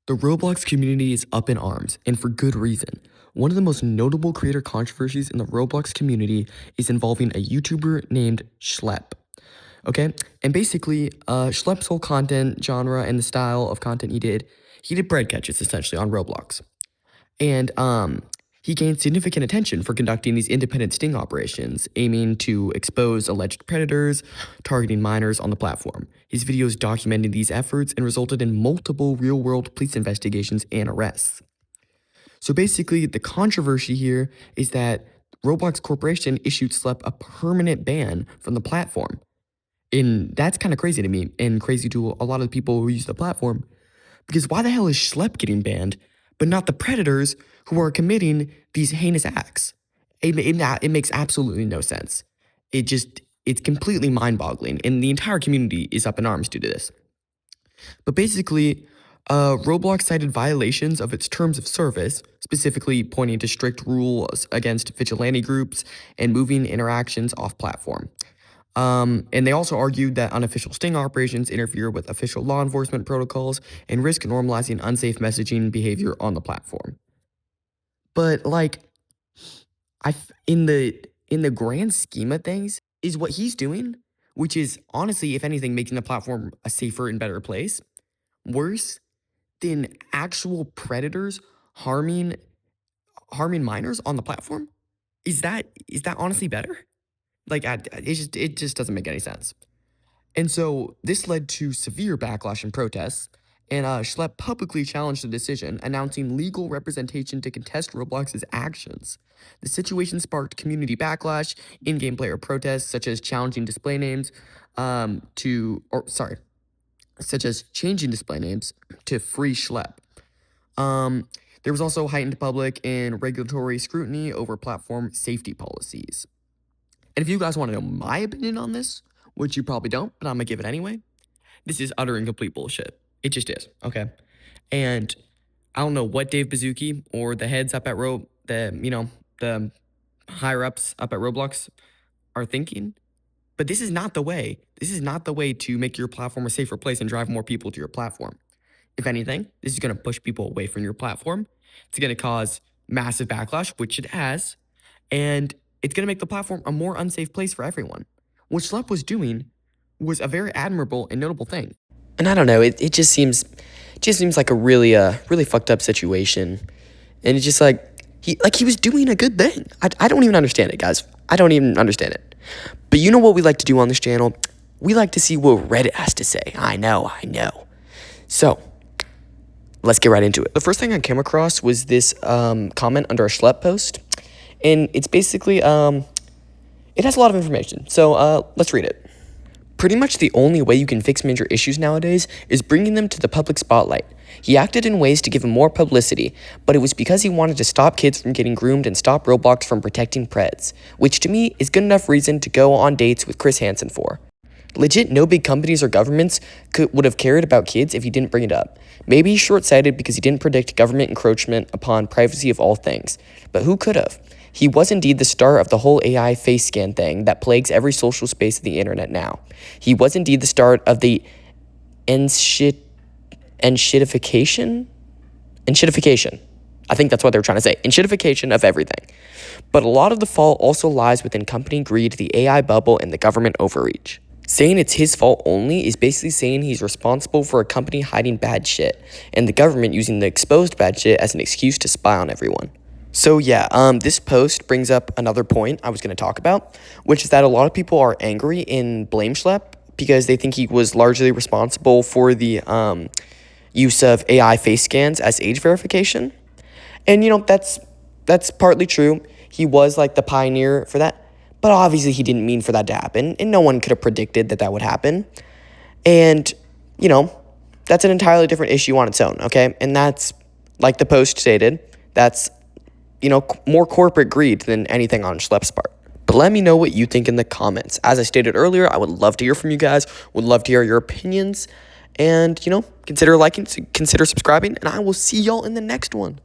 The Roblox community is up in arms, and for good reason. One of the most notable creator controversies in the Roblox community is involving a YouTuber named Schlep. Okay? And basically, Schlep's whole content genre and the style of content he did bread catches essentially on Roblox. And he gained significant attention for conducting these independent sting operations, aiming to expose alleged predators, targeting minors on the platform. His videos documented these efforts and resulted in multiple real-world police investigations and arrests. So basically, the controversy here is that Roblox Corporation issued Schlep a permanent ban from the platform. And that's kind of crazy to me and crazy to a lot of the people who use the platform. Because why the hell is Schlep getting banned, but not the predators who are committing these heinous acts? It makes absolutely no sense. It's completely mind-boggling, and the entire community is up in arms due to this. But basically, Roblox cited violations of its terms of service, specifically pointing to strict rules against vigilante groups and moving interactions off-platform. And they also argued that unofficial sting operations interfere with official law enforcement protocols and risk normalizing unsafe messaging behavior on the platform. But in the grand scheme of things, is what he's doing, which is honestly, if anything, making the platform a safer and better place, worse than actual predators harming minors on the platform? Is that honestly better? It just doesn't make any sense. And so this led to severe backlash and protests, and Schlep publicly challenged the decision, announcing legal representation to contest Roblox's actions. The situation sparked community backlash, in-game player protests, such as changing display names to free Schlep. There was also heightened public and regulatory scrutiny over platform safety policies. And if you guys want to know my opinion on this, which you probably don't, but I'm going to give it anyway, this is utter and complete bullshit. It just is, okay? And I don't know what Dave Bazooki or the heads up at the higher-ups up at Roblox are thinking, but this is not the way. This is not the way to make your platform a safer place and drive more people to your platform. If anything, this is going to push people away from your platform. It's going to cause massive backlash, which it has, and it's going to make the platform a more unsafe place for everyone. What Schlep was doing was a very admirable and notable thing. And I don't know, it just seems like a really fucked up situation. And it's just he was doing a good thing. I don't even understand it, guys. I don't even understand it. But you know what we like to do on this channel? We like to see what Reddit has to say. I know. So, let's get right into it. The first thing I came across was this comment under a Schlep post. And it's basically, it has a lot of information. So let's read it. Pretty much the only way you can fix major issues nowadays is bringing them to the public spotlight. He acted in ways to give him more publicity, but it was because he wanted to stop kids from getting groomed and stop Roblox from protecting preds, which to me is good enough reason to go on dates with Chris Hansen for. Legit, no big companies or governments would have cared about kids if he didn't bring it up. Maybe he's short-sighted because he didn't predict government encroachment upon privacy of all things, but who could have? He was indeed the star of the whole AI face scan thing that plagues every social space of the internet now. He was indeed the start of the enshittification. I think that's what they were trying to say. Enshittification of everything. But a lot of the fault also lies within company greed, the AI bubble, and the government overreach. Saying it's his fault only is basically saying he's responsible for a company hiding bad shit, and the government using the exposed bad shit as an excuse to spy on everyone. So yeah, this post brings up another point I was going to talk about, which is that a lot of people are angry and blame Schlep because they think he was largely responsible for the use of AI face scans as age verification. And, that's partly true. He was the pioneer for that. But obviously he didn't mean for that to happen, and no one could have predicted that would happen. And, that's an entirely different issue on its own, okay? And that's, like the post stated, that's more corporate greed than anything on Schlep's part. But let me know what you think in the comments. As I stated earlier, I would love to hear from you guys, would love to hear your opinions, and, consider liking, consider subscribing, and I will see y'all in the next one.